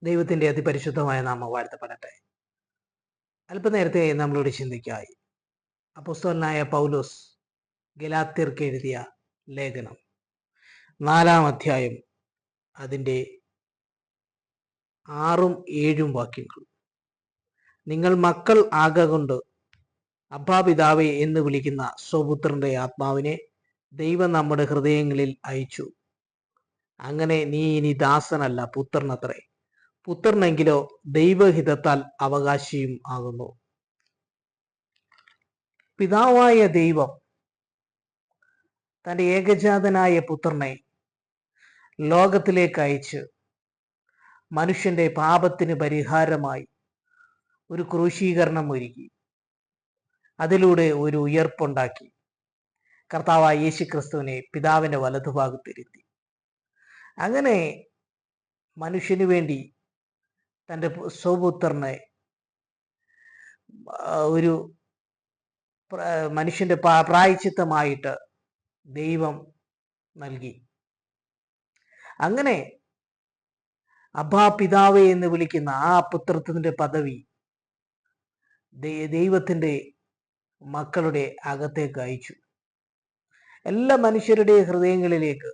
ദൈവത്തിന്റെ അതിപരിശുദ്ധമായ നാമം വാഴ്ത്തപ്പെടട്ടെ. അല്പനേരത്തെ നമ്മളോട് ചിന്തിക്കായി അപ്പോസ്തലനായ പൗലോസ് ഗലാത്യർക്ക് എഴുതിയ ലേഖനം 4-ാം അധ്യായം അതിൻ്റെ 6-7 വാക്യങ്ങൾ. നിങ്ങൾ മക്കൾ ആകൊണ്ട് അബ്ബാ പിതാവേ എന്ന് വിളിക്കുന്ന സ്വപുത്രന്റെ ആത്മാവിനെ ദൈവം നമ്മുടെ ഹൃദയങ്ങളിൽ അയച്ചു. അങ്ങനെ നീ ഇനി ദാസനല്ല, പുത്രനത്രേ. പുത്രനെങ്കിലോ ദൈവഹിതത്താൽ അവകാശിയും ആകുന്നു. പിതാവായ ദൈവം തൻ്റെ ഏകജാതനായ പുത്രനെ ലോകത്തിലേക്ക് അയച്ച് മനുഷ്യന്റെ പാപത്തിന് പരിഹാരമായി ഒരു ക്രൂശീകരണം ഒരുക്കി, അതിലൂടെ ഒരു ഉയർപ്പുണ്ടാക്കി കർത്താവായ യേശുക്രിസ്തുവിനെ പിതാവിന്റെ വലതുഭാഗത്തിരുത്തി. അങ്ങനെ മനുഷ്യന് വേണ്ടി തൻ്റെ സ്വപുത്രനെ ഒരു മനുഷ്യന്റെ പ്രായശ്ചിത്തമായിട്ട് ദൈവം നൽകി. അങ്ങനെ അബ്ബാ പിതാവേ എന്ന് വിളിക്കുന്ന ആ പുത്രത്വത്തിന്റെ പദവി ദൈവത്തിന്റെ മക്കളുടെ അകത്തേക്ക് അയച്ചു. എല്ലാ മനുഷ്യരുടെ ഹൃദയങ്ങളിലേക്ക്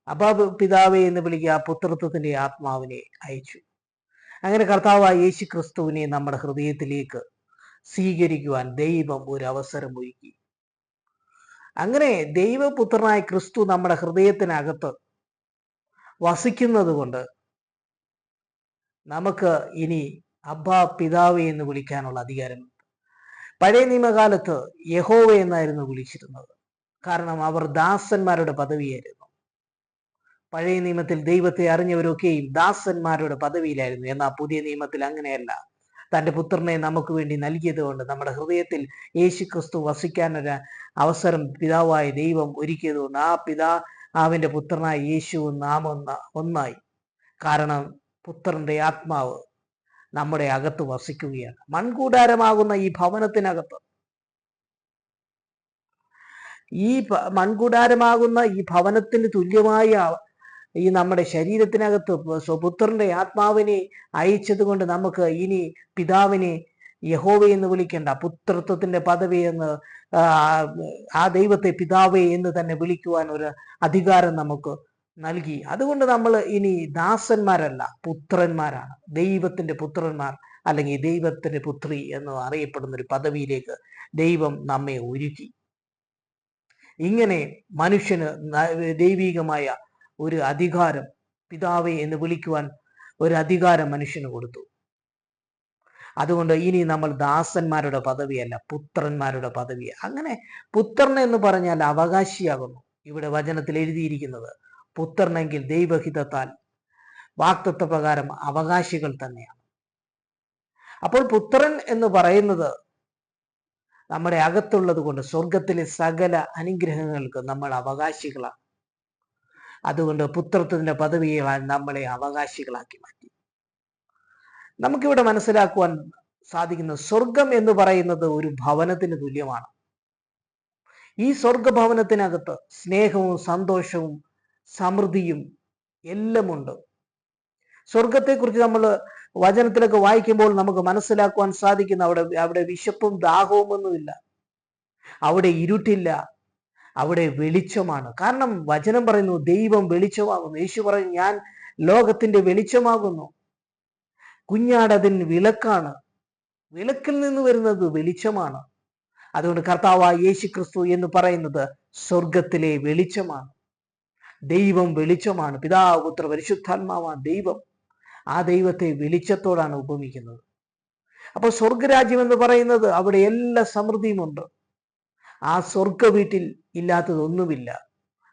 അബ്ബാ പിതാവേ എന്ന് വിളിക്കുക ആ പുത്രത്വത്തിന്റെ ആത്മാവിനെ അയച്ചു. അങ്ങനെ കർത്താവായ യേശു ക്രിസ്തുവിനെ നമ്മുടെ ഹൃദയത്തിലേക്ക് സ്വീകരിക്കുവാൻ ദൈവം ഒരു അവസരം ഒരുക്കി. അങ്ങനെ ദൈവപുത്രനായ ക്രിസ്തു നമ്മുടെ ഹൃദയത്തിനകത്ത് വസിക്കുന്നത് കൊണ്ട് നമുക്ക് ഇനി അബ്ബാ പിതാവേ എന്ന് വിളിക്കാനുള്ള അധികാരം. പഴയ നിയമകാലത്ത് യഹോവ എന്നായിരുന്നു വിളിച്ചിരുന്നത്, കാരണം അവർ ദാസന്മാരുടെ പദവിയായിരുന്നു. പഴയ നിയമത്തിൽ ദൈവത്തെ അറിഞ്ഞവരൊക്കെയും ദാസന്മാരുടെ പദവിയിലായിരുന്നു. എന്നാൽ പുതിയ നിയമത്തിൽ അങ്ങനെയല്ല. തൻ്റെ പുത്രനെ നമുക്ക് വേണ്ടി നൽകിയത് കൊണ്ട് നമ്മുടെ ഹൃദയത്തിൽ യേശു ക്രിസ്തു വസിക്കാനൊരു അവസരം പിതാവായ ദൈവം ഒരുക്കിയത് കൊണ്ട് ആ പിതാവിന്റെ പുത്രനായ യേശു നാം ഒന്നായി. കാരണം പുത്രന്റെ ആത്മാവ് നമ്മുടെ അകത്ത് വസിക്കുകയാണ്. മൺകൂടാരമാകുന്ന ഈ ഭവനത്തിനകത്ത്, ഈ മൺകൂടാരമാകുന്ന ഈ ഭവനത്തിന് തുല്യമായ ഈ നമ്മുടെ ശരീരത്തിനകത്ത് സ്വപുത്രന്റെ ആത്മാവിനെ അയച്ചത് കൊണ്ട് നമുക്ക് ഇനി പിതാവിനെ യഹോവ എന്ന് വിളിക്കേണ്ട, പുത്രത്വത്തിന്റെ പദവി എന്ന് ആ ദൈവത്തെ പിതാവേ എന്ന് തന്നെ വിളിക്കുവാൻ ഒരു അധികാരം നമുക്ക് നൽകി. അതുകൊണ്ട് നമ്മൾ ഇനി ദാസന്മാരല്ല, പുത്രന്മാരാണ്. ദൈവത്തിന്റെ പുത്രന്മാർ അല്ലെങ്കിൽ ദൈവത്തിന്റെ പുത്രി എന്ന് അറിയപ്പെടുന്ന ഒരു പദവിയിലേക്ക് ദൈവം നമ്മെ ഒരുക്കി. ഇങ്ങനെ മനുഷ്യന് ദൈവികമായ ഒരു അധികാരം, പിതാവേ എന്ന് വിളിക്കുവാൻ ഒരു അധികാരം മനുഷ്യന് കൊടുത്തു. അതുകൊണ്ട് ഇനി നമ്മൾ ദാസന്മാരുടെ പദവിയല്ല, പുത്രന്മാരുടെ പദവി. അങ്ങനെ പുത്രൻ എന്ന് പറഞ്ഞാൽ അവകാശിയാകുന്നു. ഇവിടെ വചനത്തിൽ എഴുതിയിരിക്കുന്നത് പുത്രനെങ്കിൽ ദൈവഹിതത്താൽ വാഗ്ദത്ത പ്രകാരം അവകാശികൾ തന്നെയാണ്. അപ്പോൾ പുത്രൻ എന്ന് പറയുന്നത് നമ്മുടെ അകത്തുള്ളത് കൊണ്ട് സ്വർഗത്തിലെ സകല അനുഗ്രഹങ്ങൾക്ക് നമ്മൾ അവകാശികളാണ്. അതുകൊണ്ട് പുത്രത്വത്തിന്റെ പദവിയെ നമ്മളെ അവകാശികളാക്കി മാറ്റി. നമുക്കിവിടെ മനസ്സിലാക്കുവാൻ സാധിക്കുന്ന സ്വർഗം എന്ന് പറയുന്നത് ഒരു ഭവനത്തിന് തുല്യമാണ്. ഈ സ്വർഗഭവനത്തിനകത്ത് സ്നേഹവും സന്തോഷവും സമൃദ്ധിയും എല്ലാമുണ്ട്. സ്വർഗത്തെക്കുറിച്ച് നമ്മൾ വചനത്തിലൊക്കെ വായിക്കുമ്പോൾ നമുക്ക് മനസ്സിലാക്കുവാൻ സാധിക്കുന്ന അവിടെ വിശപ്പും ദാഹവും ഒന്നുമില്ല, അവിടെ ഇരുട്ടില്ല, അവിടെ വെളിച്ചമാണ്. കാരണം വചനം പറയുന്നു ദൈവം വെളിച്ചമാകുന്നു. യേശു പറയും ഞാൻ ലോകത്തിന്റെ വെളിച്ചമാകുന്നു. കുഞ്ഞാടതിന് വിളക്കാണ്, വിളക്കിൽ നിന്ന് വരുന്നത് വെളിച്ചമാണ്. അതുകൊണ്ട് കർത്താവായ യേശു ക്രിസ്തു എന്ന് പറയുന്നത് സ്വർഗത്തിലെ വെളിച്ചമാണ്. ദൈവം വെളിച്ചമാണ്. പിതാവ് പുത്ര പരിശുദ്ധാത്മാവാണ് ദൈവം. ആ ദൈവത്തെ വെളിച്ചത്തോടാണ് ഉപമിക്കുന്നത്. അപ്പോൾ സ്വർഗരാജ്യം എന്ന് പറയുന്നത് അവിടെ എല്ലാ സമൃദ്ധിയുമുണ്ട്. ആ സ്വർഗ വീട്ടിൽ ഇല്ലാത്തതൊന്നുമില്ല.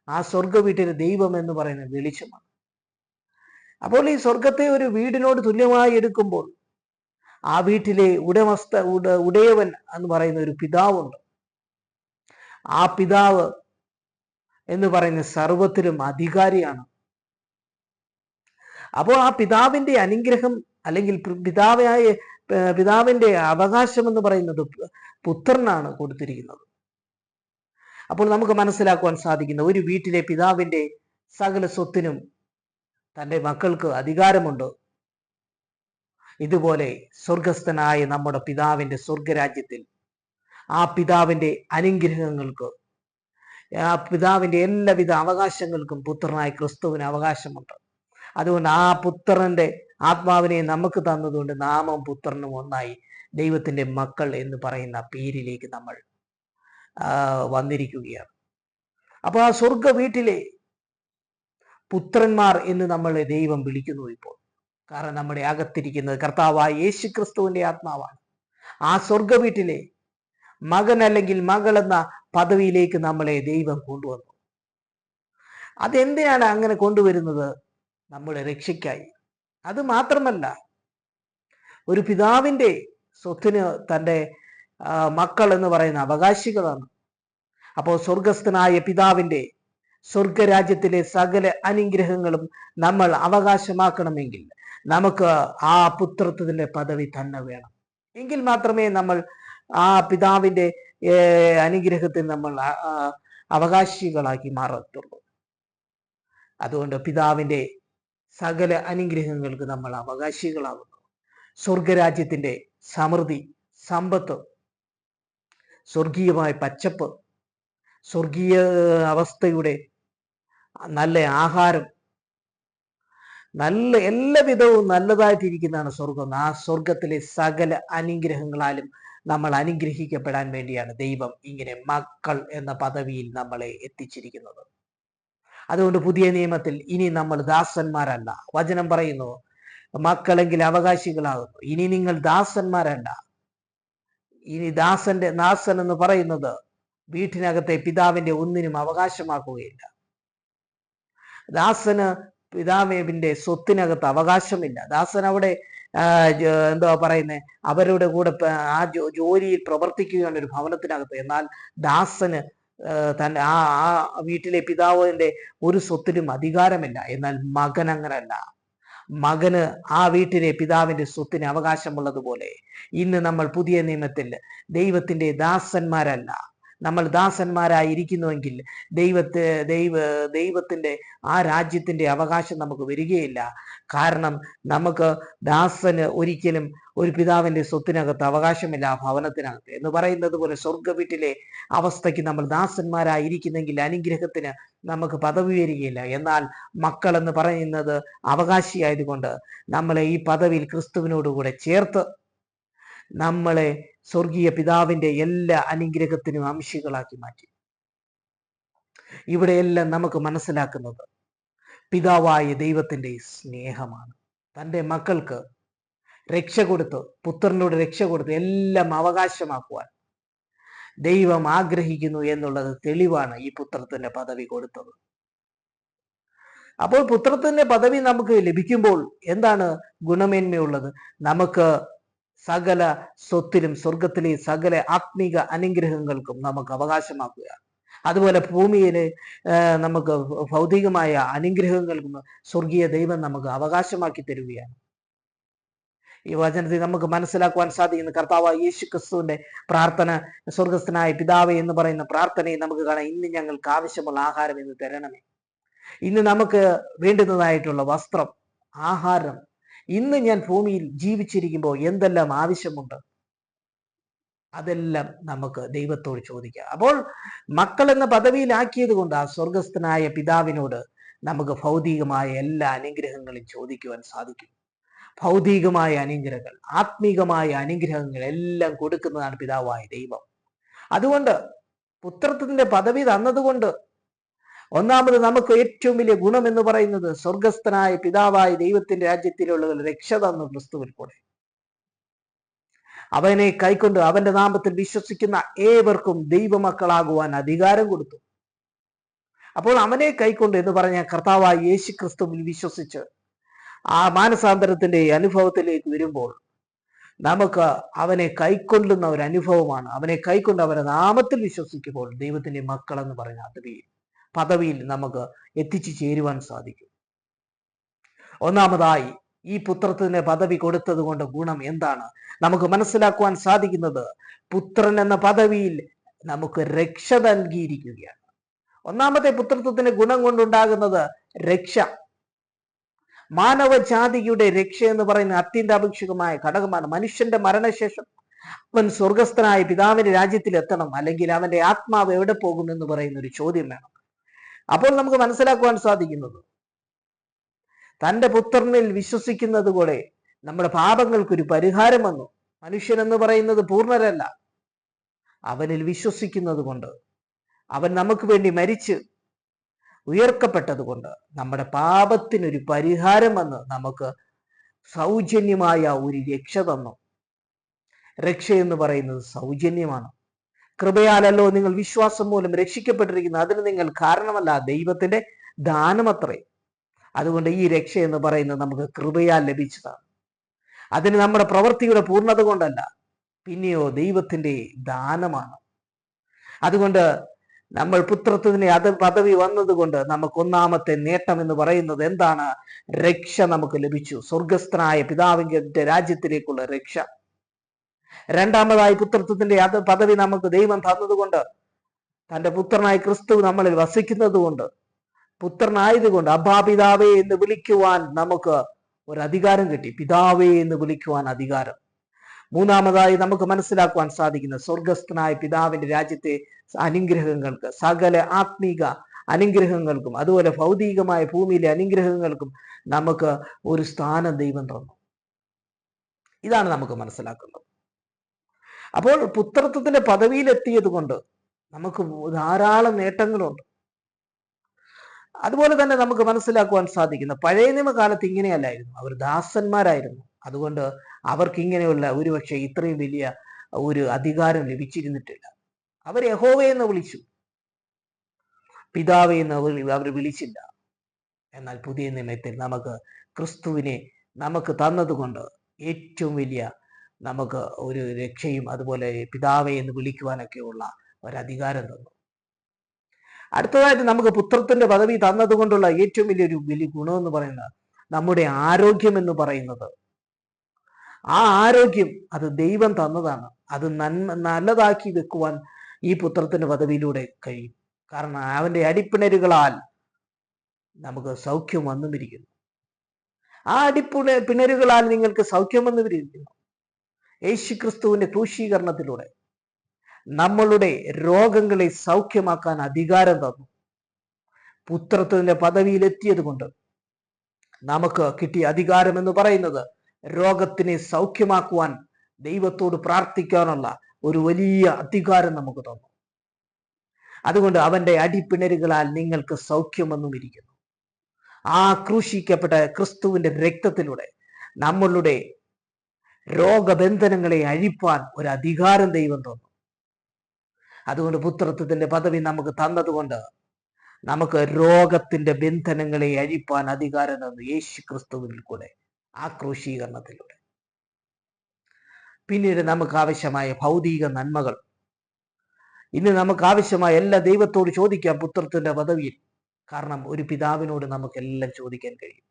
ആ സ്വർഗ വീട്ടിലെ ദൈവം എന്ന് പറയുന്നത് വെളിച്ചമാണ്. അപ്പോൾ ഈ സ്വർഗത്തെ ഒരു വീടിനോട് തുല്യമായി എടുക്കുമ്പോൾ ആ വീട്ടിലെ ഉടയവൻ എന്ന് പറയുന്ന ഒരു പിതാവുണ്ട്. ആ പിതാവ് എന്ന് പറയുന്ന സർവത്തിലും അധികാരിയാണ്. അപ്പോൾ ആ പിതാവിന്റെ അനുഗ്രഹം അല്ലെങ്കിൽ പിതാവിന്റെ അവകാശം എന്ന് പറയുന്നത് പുത്രനാണ് കൊടുത്തിരിക്കുന്നത്. അപ്പോൾ നമുക്ക് മനസ്സിലാക്കുവാൻ സാധിക്കുന്ന ഒരു വീട്ടിലെ പിതാവിന്റെ സകല സ്വത്തിനും തൻ്റെ മക്കൾക്ക് അധികാരമുണ്ട്. ഇതുപോലെ സ്വർഗസ്ഥനായ നമ്മുടെ പിതാവിൻ്റെ സ്വർഗരാജ്യത്തിൽ ആ പിതാവിൻ്റെ അനുഗ്രഹങ്ങൾക്ക്, ആ പിതാവിൻ്റെ എല്ലാവിധ അവകാശങ്ങൾക്കും പുത്രനായ ക്രിസ്തുവിന് അവകാശമുണ്ട്. അതുകൊണ്ട് ആ പുത്രന്റെ ആത്മാവിനെ നമുക്ക് തന്നതുകൊണ്ട് നാമം പുത്രനും ഒന്നായി ദൈവത്തിന്റെ മക്കൾ എന്ന് പറയുന്ന പേരിലേക്ക് നമ്മൾ വന്നിരിക്കുകയാണ്. അപ്പോൾ ആ സ്വർഗ വീട്ടിലെ പുത്രന്മാർ എന്ന് നമ്മളെ ദൈവം വിളിക്കുന്നു ഇപ്പോൾ. കാരണം നമ്മുടെ അകത്തിരിക്കുന്നത് കർത്താവായ യേശു ക്രിസ്തുവിന്റെ ആത്മാവാണ്. ആ സ്വർഗ വീട്ടിലെ മകൻ അല്ലെങ്കിൽ മകൾ എന്ന പദവിയിലേക്ക് നമ്മളെ ദൈവം കൊണ്ടുവന്നു. അതെന്തിനാണ് അങ്ങനെ കൊണ്ടുവരുന്നത്? നമ്മുടെ രക്ഷയ്ക്കായി. അത് മാത്രമല്ല, ഒരു പിതാവിന്റെ സ്വത്തിന് തൻ്റെ മക്കൾ എന്ന് പറയുന്ന അവകാശികളാണ്. അപ്പോൾ സ്വർഗസ്ഥനായ പിതാവിന്റെ സ്വർഗരാജ്യത്തിലെ സകല അനുഗ്രഹങ്ങളും നമ്മൾ അവകാശമാക്കണമെങ്കിൽ നമുക്ക് ആ പുത്രത്വത്തിന്റെ പദവി തന്നെ വേണം. എങ്കിൽ മാത്രമേ നമ്മൾ ആ പിതാവിന്റെ അനുഗ്രഹത്തിൽ നമ്മൾ അവകാശികളാക്കി മാറത്തുള്ളൂ. അതുകൊണ്ട് പിതാവിന്റെ സകല അനുഗ്രഹങ്ങൾക്ക് നമ്മൾ അവകാശികളാകുന്നു. സ്വർഗരാജ്യത്തിന്റെ സമൃദ്ധി, സമ്പത്ത്, സ്വർഗീയമായ പച്ചപ്പ്, സ്വർഗീയ അവസ്ഥയുടെ നല്ല ആഹാരം, നല്ല എല്ലാവിധവും നല്ലതായിട്ടിരിക്കുന്നതാണ് സ്വർഗം. ആ സ്വർഗത്തിലെ സകല അനുഗ്രഹങ്ങളാലും നമ്മൾ അനുഗ്രഹിക്കപ്പെടാൻ വേണ്ടിയാണ് ദൈവം ഇങ്ങനെ മക്കൾ എന്ന പദവിയിൽ നമ്മളെ എത്തിച്ചിരിക്കുന്നത്. അതുകൊണ്ട് പുതിയ നിയമത്തിൽ ഇനി നമ്മൾ ദാസന്മാരല്ല. വചനം പറയുന്നു, മക്കളെങ്കിൽ അവകാശികളാകുന്നു. ഇനി നിങ്ങൾ ദാസന്മാരല്ല. ഇനി ദാസൻ എന്ന് പറയുന്നത് വീട്ടിനകത്തെ പിതാവിന്റെ ഒന്നിനും അവകാശമാക്കുകയില്ല. ദാസന് പിതാവിന്റെ സ്വത്തിനകത്ത് അവകാശമില്ല. ദാസൻ അവിടെ എന്താ പറയുന്നത്, അവരുടെ കൂടെ ആ ജോലിയിൽ പ്രവർത്തിക്കുകയാണ് ഒരു ഭവനത്തിനകത്ത്. എന്നാൽ ദാസന് തൻ്റെ ആ വീട്ടിലെ പിതാവിന്റെ ഒരു സ്വത്തിനും അധികാരമില്ല. എന്നാൽ മകൻ അങ്ങനല്ല. മകന് ആ വീട്ടിലെ പിതാവിന്റെ സ്വത്തിന് അവകാശമുള്ളതുപോലെ ഇന്ന് നമ്മൾ പുതിയ നിയമത്തിൽ ദൈവത്തിന്റെ ദാസന്മാരല്ല. നമ്മൾ ദാസന്മാരായിരിക്കുന്നുവെങ്കിൽ ദൈവത്തിന്റെ ആ രാജ്യത്തിന്റെ അവകാശം നമുക്ക് വരികയില്ല. കാരണം നമുക്ക് ദാസന് ഒരിക്കലും ഒരു പിതാവിന്റെ സ്വത്തിനകത്ത് അവകാശമില്ല, ആ ഭവനത്തിനകത്ത്. എന്ന് പറയുന്നത് പോലെ സ്വർഗ വീട്ടിലെ അവസ്ഥയ്ക്ക് നമ്മൾ ദാസന്മാരായിരിക്കുന്നെങ്കിൽ അനുഗ്രഹത്തിന് നമുക്ക് പദവി വരികയില്ല. എന്നാൽ മക്കൾ എന്ന് പറയുന്നത് അവകാശിയായതുകൊണ്ട് നമ്മളെ ഈ പദവിയിൽ ക്രിസ്തുവിനോടുകൂടെ ചേർത്ത് നമ്മളെ സ്വർഗീയ പിതാവിന്റെ എല്ലാ അനുഗ്രഹത്തിനും അംശികളാക്കി മാറ്റി. ഇവിടെയെല്ലാം നമുക്ക് മനസ്സിലാക്കുന്നത് പിതാവായ ദൈവത്തിന്റെ സ്നേഹമാണ്. തൻ്റെ മക്കൾക്ക് രക്ഷ കൊടുത്ത്, പുത്രനോട് രക്ഷ കൊടുത്ത് എല്ലാം അവകാശമാക്കുവാൻ ദൈവം ആഗ്രഹിക്കുന്നു എന്നുള്ളത് തെളിവാണ് ഈ പുത്രത്തിന്റെ പദവി കൊടുത്തത്. അപ്പോൾ പുത്രത്തിന്റെ പദവി നമുക്ക് ലഭിക്കുമ്പോൾ എന്താണ് ഗുണമേന്മയുള്ളത്? നമുക്ക് സകല സ്വത്തിലും സ്വർഗത്തിലെ സകല ആത്മീക അനുഗ്രഹങ്ങൾക്കും നമുക്ക് അവകാശമാക്കുക. അതുപോലെ ഭൂമിയിലെ നമുക്ക് ഭൗതികമായ അനുഗ്രഹങ്ങൾക്കും സ്വർഗീയ ദൈവം നമുക്ക് അവകാശമാക്കി തരികയാണ്. ഈ വചനത്തിൽ നമുക്ക് മനസ്സിലാക്കുവാൻ സാധിക്കുന്ന കർത്താവായ യേശു ക്രിസ്തുവിന്റെ പ്രാർത്ഥന, സ്വർഗസ്ഥനായ പിതാവേ എന്ന് പറയുന്ന പ്രാർത്ഥനയെ നമുക്ക് കാണാം. ഇന്ന് ഞങ്ങൾക്ക് ആവശ്യമുള്ള ആഹാരം ഇന്ന് തരണമേ. ഇന്ന് നമുക്ക് വേണ്ടുന്നതായിട്ടുള്ള വസ്ത്രം, ആഹാരം, ഇന്ന് ഞാൻ ഭൂമിയിൽ ജീവിച്ചിരിക്കുമ്പോൾ എന്തെല്ലാം ആവശ്യമുണ്ട് അതെല്ലാം നമുക്ക് ദൈവത്തോട് ചോദിക്കാം. അപ്പോൾ മക്കൾ എന്ന പദവിയിലാക്കിയത് കൊണ്ട് ആ സ്വർഗസ്ഥനായ പിതാവിനോട് നമുക്ക് ഭൗതികമായ എല്ലാ അനുഗ്രഹങ്ങളും ചോദിക്കുവാൻ സാധിക്കും. ഭൗതികമായ അനുഗ്രഹങ്ങൾ, ആത്മീകമായ അനുഗ്രഹങ്ങൾ എല്ലാം കൊടുക്കുന്നതാണ് പിതാവായ ദൈവം. അതുകൊണ്ട് പുത്രത്വത്തിന്റെ പദവി തന്നതുകൊണ്ട് ഒന്നാമത് നമുക്ക് ഏറ്റവും വലിയ ഗുണം എന്ന് പറയുന്നത് സ്വർഗസ്ഥനായ പിതാവായ ദൈവത്തിന്റെ രാജ്യത്തിലുള്ള രക്ഷ തന്നു ക്രിസ്തുവിൽ കൂടെ. അവനെ കൈക്കൊണ്ട് അവന്റെ നാമത്തിൽ വിശ്വസിക്കുന്ന ഏവർക്കും ദൈവമക്കളാകുവാൻ അധികാരം കൊടുത്തു. അപ്പോൾ അവനെ കൈക്കൊണ്ട് എന്ന് പറഞ്ഞ കർത്താവായ യേശു ക്രിസ്തുവിൽ വിശ്വസിച്ച് ആ മാനസാന്തരത്തിന്റെ അനുഭവത്തിലേക്ക് വരുമ്പോൾ നമുക്ക് അവനെ കൈക്കൊള്ളുന്ന ഒരു അനുഭവമാണ്. അവനെ കൈക്കൊണ്ട് അവന്റെ നാമത്തിൽ വിശ്വസിക്കുമ്പോൾ ദൈവത്തിന്റെ മക്കൾ എന്ന് പറയുന്ന പദവിയിൽ നമുക്ക് എത്തിച്ചു ചേരുവാൻ സാധിക്കും. ഒന്നാമതായി ഈ പുത്രത്തിന് പദവി കൊടുത്തത് കൊണ്ട് ഗുണം എന്താണ് നമുക്ക് മനസ്സിലാക്കുവാൻ സാധിക്കുന്നത്? പുത്രൻ എന്ന പദവിയിൽ നമുക്ക് രക്ഷ നൽകിയിരിക്കുകയാണ്. ഒന്നാമത്തെ പുത്രത്വത്തിന്റെ ഗുണം കൊണ്ടുണ്ടാകുന്നത് രക്ഷ. മാനവജാതിയുടെ രക്ഷ എന്ന് പറയുന്ന അത്യന്താപേക്ഷികമായ ഘടകമാണ്. മനുഷ്യന്റെ മരണശേഷം അവൻ സ്വർഗസ്ഥനായ പിതാവിന്റെ രാജ്യത്തിൽ എത്തണം, അല്ലെങ്കിൽ അവന്റെ ആത്മാവ് എവിടെ പോകും എന്ന് പറയുന്ന ഒരു ചോദ്യം വേണം. അപ്പോൾ നമുക്ക് മനസ്സിലാക്കുവാൻ സാധിക്കുന്നത്, തന്റെ പുത്രനിൽ വിശ്വസിക്കുന്നത് കൂടെ നമ്മുടെ പാപങ്ങൾക്കൊരു പരിഹാരം വന്നു. മനുഷ്യൻ എന്ന് പറയുന്നത് പൂർണ്ണരല്ല. അവനിൽ വിശ്വസിക്കുന്നത് കൊണ്ട്, അവൻ നമുക്ക് വേണ്ടി മരിച്ച് ഉയർക്കപ്പെട്ടത് കൊണ്ട് നമ്മുടെ പാപത്തിനൊരു പരിഹാരം വന്ന് നമുക്ക് സൗജന്യമായ ഒരു രക്ഷ തന്നു. രക്ഷ എന്ന് പറയുന്നത് സൗജന്യമാണ്. കൃപയാലല്ലോ നിങ്ങൾ വിശ്വാസം മൂലം രക്ഷിക്കപ്പെട്ടിരിക്കുന്നത്, അതിന് നിങ്ങൾ കാരണമല്ല, ദൈവത്തിന്റെ ദാനമത്രേ. അതുകൊണ്ട് ഈ രക്ഷ എന്ന് പറയുന്നത് നമുക്ക് കൃപയാൽ ലഭിച്ചതാണ്. അതിന് നമ്മുടെ പ്രവൃത്തിയുടെ പൂർണ്ണത കൊണ്ടല്ല, പിന്നെയോ ദൈവത്തിന്റെ ദാനമാണ്. അതുകൊണ്ട് നമ്മൾ പുത്രത്വത്തിന് പദവി വന്നതുകൊണ്ട് നമുക്ക് ഒന്നാമത്തെ നേട്ടം എന്ന് പറയുന്നത് എന്താണ്? രക്ഷ നമുക്ക് ലഭിച്ചു, സ്വർഗസ്ഥനായ പിതാവിന്റെ രാജ്യത്തിലേക്കുള്ള രക്ഷ. രണ്ടാമതായി, പുത്രത്വത്തിന്റെ പദവി നമുക്ക് ദൈവം തന്നതുകൊണ്ട്, തന്റെ പുത്രനായ ക്രിസ്തു നമ്മളിൽ വസിക്കുന്നത് കൊണ്ട്, പുത്രനായതുകൊണ്ട് അബ്ബാ പിതാവേ എന്ന് വിളിക്കുവാൻ നമുക്ക് ഒരു അധികാരം കിട്ടി. പിതാവേ എന്ന് വിളിക്കുവാൻ അധികാരം. മൂന്നാമതായി നമുക്ക് മനസ്സിലാക്കുവാൻ സാധിക്കുന്ന, സ്വർഗസ്ഥനായ പിതാവിന്റെ രാജ്യത്തെ അനുഗ്രഹങ്ങൾക്ക്, സകല ആത്മീക അനുഗ്രഹങ്ങൾക്കും അതുപോലെ ഭൗതികമായ ഭൂമിയിലെ അനുഗ്രഹങ്ങൾക്കും നമുക്ക് ഒരു സ്ഥാനം ദൈവം തന്നു. ഇതാണ് നമുക്ക് മനസ്സിലാക്കുന്നത്. അപ്പോൾ പുത്രത്വത്തിന്റെ പദവിയിലെത്തിയത് കൊണ്ട് നമുക്ക് ധാരാളം നേട്ടങ്ങളുണ്ട്. അതുപോലെ തന്നെ നമുക്ക് മനസ്സിലാക്കുവാൻ സാധിക്കുന്ന, പഴയ നിയമകാലത്ത് ഇങ്ങനെയല്ലായിരുന്നു, അവർ ദാസന്മാരായിരുന്നു. അതുകൊണ്ട് അവർക്ക് ഇങ്ങനെയുള്ള ഒരുപക്ഷെ ഇത്രയും വലിയ ഒരു അധികാരം ലഭിച്ചിരുന്നിട്ടില്ല. അവർ യഹോവേ എന്ന് വിളിച്ചു, പിതാവേ എന്ന് അവർ വിളിച്ചില്ല. എന്നാൽ പുതിയ നിയമത്തിൽ നമുക്ക് ക്രിസ്തുവിനെ നമുക്ക് തന്നതുകൊണ്ട് ഏറ്റവും വലിയ നമുക്ക് ഒരു രക്ഷയും അതുപോലെ പിതാവേ എന്ന് വിളിക്കുവാനൊക്കെയുള്ള ഒരധികാരം തന്നു. അടുത്തതായിട്ട് നമുക്ക് പുത്രത്തിന്റെ പദവി തന്നതുകൊണ്ടുള്ള ഏറ്റവും വലിയ ഗുണം എന്ന് പറയുന്നത്, നമ്മുടെ ആരോഗ്യം എന്ന് പറയുന്നത്, ആ ആരോഗ്യം അത് ദൈവം തന്നതാണ്. അത് നല്ലതാക്കി വെക്കുവാൻ ഈ പുത്രത്തിന്റെ പദവിയിലൂടെ കഴിയും. കാരണം അവന്റെ അടിപ്പിണരുകളാൽ നമുക്ക് സൗഖ്യം വന്നുമിരിക്കുന്നു. ആ പിണരുകളാൽ നിങ്ങൾക്ക് സൗഖ്യം വന്നുമിരിക്കുന്നു. യേശു ക്രിസ്തുവിന്റെ ക്രൂശീകരണത്തിലൂടെ നമ്മളുടെ രോഗങ്ങളെ സൗഖ്യമാക്കാൻ അധികാരം തന്നു. പുത്രത്വത്തിന്റെ പദവിയിലെത്തിയത് കൊണ്ട് നമുക്ക് കിട്ടിയ അധികാരം എന്ന് പറയുന്നത്, രോഗത്തിനെ സൗഖ്യമാക്കുവാൻ ദൈവത്തോട് പ്രാർത്ഥിക്കാനുള്ള ഒരു വലിയ അധികാരം നമുക്ക് തന്നു. അതുകൊണ്ട് അവന്റെ അടിപ്പിണരുകളാൽ നിങ്ങൾക്ക് സൗഖ്യം വന്നുമിരിക്കുന്നു. ആ ക്രൂശിക്കപ്പെട്ട ക്രിസ്തുവിന്റെ രക്തത്തിലൂടെ നമ്മളുടെ രോഗബന്ധനങ്ങളെ അഴിപ്പാൻ ഒരു അധികാരം ദൈവം തന്നു. അതുകൊണ്ട് പുത്രത്വത്തിന്റെ പദവി നമുക്ക് തന്നതുകൊണ്ട് നമുക്ക് രോഗത്തിന്റെ ബന്ധനങ്ങളെ അഴിപ്പാൻ അധികാരം തന്നു യേശു ക്രിസ്തുവിൽ കൂടെ, ആ ക്രൂശീകരണത്തിലൂടെ. പിന്നീട് നമുക്ക് ആവശ്യമായ ഭൗതിക നന്മകൾ, ഇന്ന് നമുക്ക് ആവശ്യമായ എല്ലാ ദൈവത്തോട് ചോദിക്കാം പുത്രത്തിന്റെ പദവിയിൽ. കാരണം ഒരു പിതാവിനോട് നമുക്ക് എല്ലാം ചോദിക്കാൻ കഴിയും.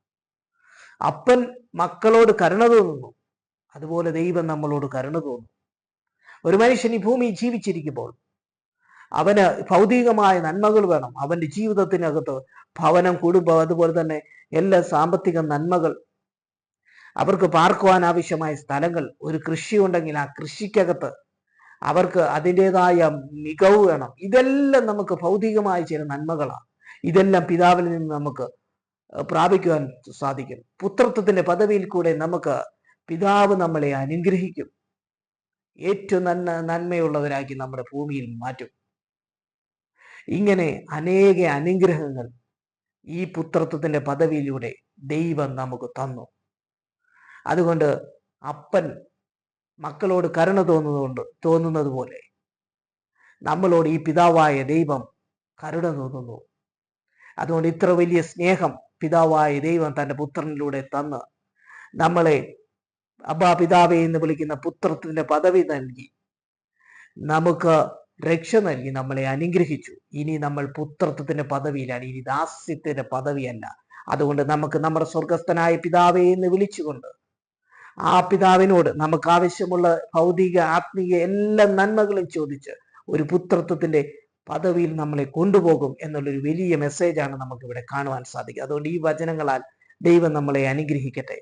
അപ്പൻ മക്കളോട് കരുണ തോന്നുന്നു, അതുപോലെ ദൈവം നമ്മളോട് കരുണ തോന്നുന്നു. ഒരു മനുഷ്യൻ ഈ ഭൂമിയിൽ ജീവിച്ചിരിക്കുമ്പോൾ അവന് ഭൗതികമായ നന്മകൾ വേണം. അവന്റെ ജീവിതത്തിനകത്ത് ഭവനം, കുടുംബം, അതുപോലെ തന്നെ എല്ലാ സാമ്പത്തിക നന്മകൾ, അവർക്ക് പാർക്കുവാൻ ആവശ്യമായ സ്ഥലങ്ങൾ, ഒരു കൃഷി ഉണ്ടെങ്കിൽ ആ കൃഷിക്കകത്ത് അവർക്ക് അതിൻ്റെതായ മികവ് വേണം. ഇതെല്ലാം നമുക്ക് ഭൗതികമായ ചില നന്മകളാണ്. ഇതെല്ലാം പിതാവിൽ നിന്ന് നമുക്ക് പ്രാപിക്കുവാൻ സാധിക്കും. പുത്രത്വത്തിന്റെ പദവിയിൽ കൂടെ നമുക്ക് പിതാവ് നമ്മളെ അനുഗ്രഹിക്കും, ഏറ്റവും നന്മയുള്ളവരാക്കി നമ്മുടെ ഭൂമിയിൽ മാറ്റും. ഇങ്ങനെ അനേക അനുഗ്രഹങ്ങൾ ഈ പുത്രത്വത്തിന്റെ പദവിയിലൂടെ ദൈവം നമുക്ക് തന്നു. അതുകൊണ്ട് അപ്പൻ മക്കളോട് കരുണ തോന്നുന്നത് പോലെ നമ്മളോട് ഈ പിതാവായ ദൈവം കരുണ തോന്നുന്നു. അതുകൊണ്ട് ഇത്ര വലിയ സ്നേഹം പിതാവായ ദൈവം തന്റെ പുത്രനിലൂടെ തന്ന് നമ്മളെ അബ്ബാ പിതാവേ എന്ന് വിളിക്കുന്ന പുത്രത്തിന്റെ പദവി നൽകി, നമുക്ക് രക്ഷ നൽകി, നമ്മളെ അനുഗ്രഹിച്ചു. ഇനി നമ്മൾ പുത്രത്വത്തിന്റെ പദവിയിലാണ്, ഇനി ദാസ്യത്തിന്റെ പദവിയല്ല. അതുകൊണ്ട് നമുക്ക് നമ്മുടെ സ്വർഗസ്ഥനായ പിതാവേ എന്ന് വിളിച്ചുകൊണ്ട് ആ പിതാവിനോട് നമുക്ക് ആവശ്യമുള്ള ഭൗതിക ആത്മീയ എല്ലാ നന്മകളും ചോദിച്ച് ഒരു പുത്രത്വത്തിന്റെ പദവിയിൽ നമ്മളെ കൊണ്ടുപോകും എന്നുള്ളൊരു വലിയ മെസ്സേജാണ് നമുക്കിവിടെ കാണുവാൻ സാധിക്കുക. അതുകൊണ്ട് ഈ വചനങ്ങളാൽ ദൈവം നമ്മളെ അനുഗ്രഹിക്കട്ടെ.